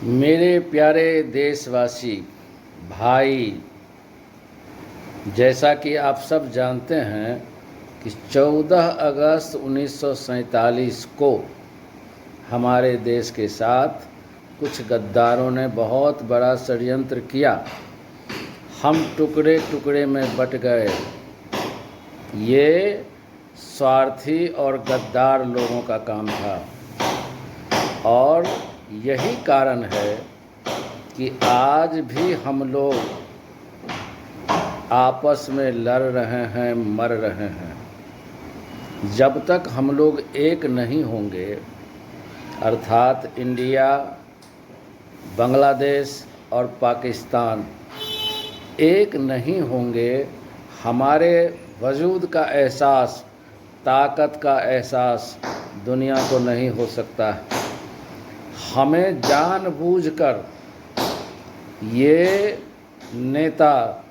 मेरे प्यारे देशवासी भाई, जैसा कि आप सब जानते हैं कि 14 अगस्त 1947 को हमारे देश के साथ कुछ गद्दारों ने बहुत बड़ा षड्यंत्र किया। हम टुकड़े टुकड़े में बट गए। ये स्वार्थी और गद्दार लोगों का काम था और यही कारण है कि आज भी हम लोग आपस में लड़ रहे हैं, मर रहे हैं। जब तक हम लोग एक नहीं होंगे, अर्थात इंडिया, बांग्लादेश और पाकिस्तान एक नहीं होंगे, हमारे वजूद का एहसास, ताकत का एहसास दुनिया को नहीं हो सकता। हमें जानबूझकर ये नेता,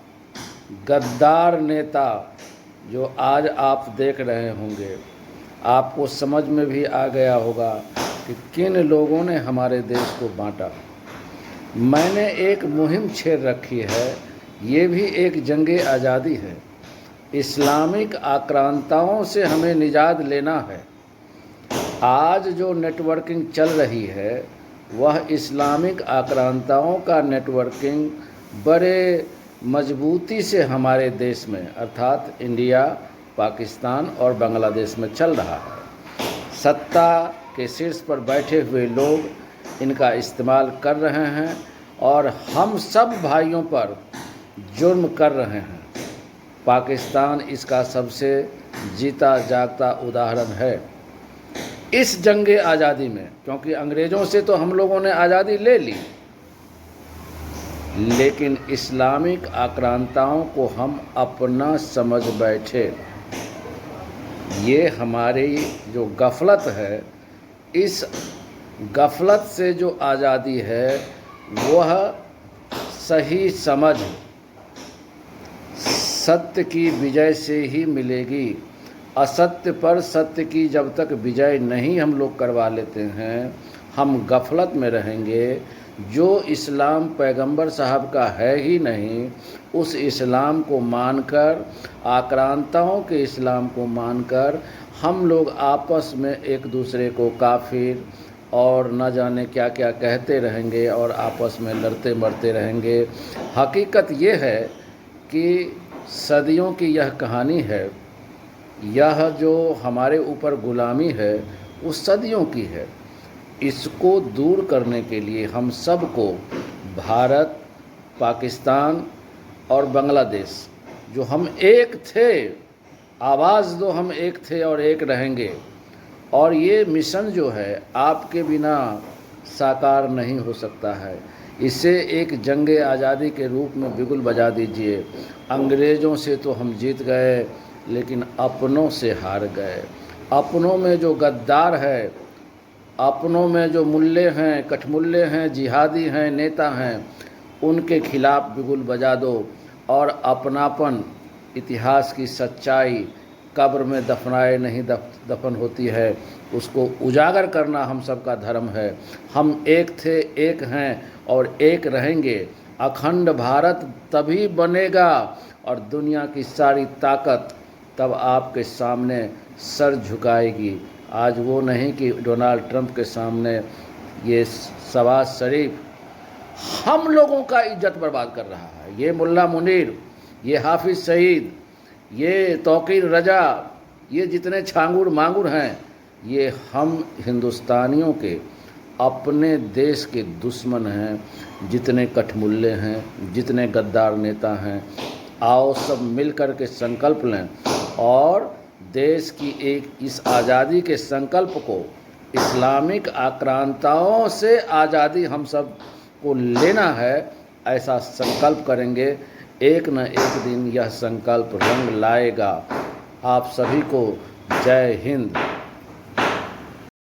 गद्दार नेता जो आज आप देख रहे होंगे, आपको समझ में भी आ गया होगा कि किन लोगों ने हमारे देश को बांटा। मैंने एक मुहिम छेड़ रखी है, ये भी एक जंगे आज़ादी है। इस्लामिक आक्रांताओं से हमें निजात लेना है। आज जो नेटवर्किंग चल रही है वह इस्लामिक आक्रांताओं का नेटवर्किंग बड़े मजबूती से हमारे देश में अर्थात इंडिया, पाकिस्तान और बांग्लादेश में चल रहा है। सत्ता के शीर्ष पर बैठे हुए लोग इनका इस्तेमाल कर रहे हैं और हम सब भाइयों पर जुर्म कर रहे हैं। पाकिस्तान इसका सबसे जीता जागता उदाहरण है इस जंगे आज़ादी में, क्योंकि अंग्रेज़ों से तो हम लोगों ने आज़ादी ले ली, लेकिन इस्लामिक आक्रांताओं को हम अपना समझ बैठे। ये हमारी जो गफलत है, इस गफलत से जो आज़ादी है वह सही समझ, सत्य की विजय से ही मिलेगी। असत्य पर सत्य की जब तक विजय नहीं हम लोग करवा लेते हैं, हम गफलत में रहेंगे। जो इस्लाम पैगंबर साहब का है ही नहीं, उस इस्लाम को मानकर, आक्रांताओं के इस्लाम को मानकर हम लोग आपस में एक दूसरे को काफिर और न जाने क्या क्या कहते रहेंगे और आपस में लड़ते मरते रहेंगे। हकीकत ये है कि सदियों की यह कहानी है। यह जो हमारे ऊपर गुलामी है वो सदियों की है। इसको दूर करने के लिए हम सबको भारत, पाकिस्तान और बांग्लादेश, जो हम एक थे, आवाज़ दो, हम एक थे और एक रहेंगे। और ये मिशन जो है आपके बिना साकार नहीं हो सकता है। इसे एक जंगे आज़ादी के रूप में बिगुल बजा दीजिए। अंग्रेज़ों से तो हम जीत गए, लेकिन अपनों से हार गए। अपनों में जो गद्दार है, अपनों में जो मुल्ले हैं, कठमुल्ले हैं, जिहादी हैं, नेता हैं, उनके खिलाफ बिगुल बजा दो। और अपनापन, इतिहास की सच्चाई कब्र में दफनाए नहीं दफन होती है, उसको उजागर करना हम सबका धर्म है। हम एक थे, एक हैं और एक रहेंगे। अखंड भारत तभी बनेगा और दुनिया की सारी ताकत तब आपके सामने सर झुकाएगी। आज वो नहीं कि डोनाल्ड ट्रंप के सामने ये शहबाज शरीफ हम लोगों का इज्जत बर्बाद कर रहा है। ये मुल्ला मुनीर, ये हाफिज सईद, ये तौकीर रजा, ये जितने छांगुर मांगुर हैं, ये हम हिंदुस्तानियों के अपने देश के दुश्मन हैं। जितने कठमुल्ले हैं, जितने गद्दार नेता हैं, आओ सब मिलकर के संकल्प लें और देश की एक इस आज़ादी के संकल्प को, इस्लामिक आक्रांताओं से आज़ादी हम सब को लेना है, ऐसा संकल्प करेंगे। एक न एक दिन यह संकल्प रंग लाएगा। आप सभी को जय हिंद।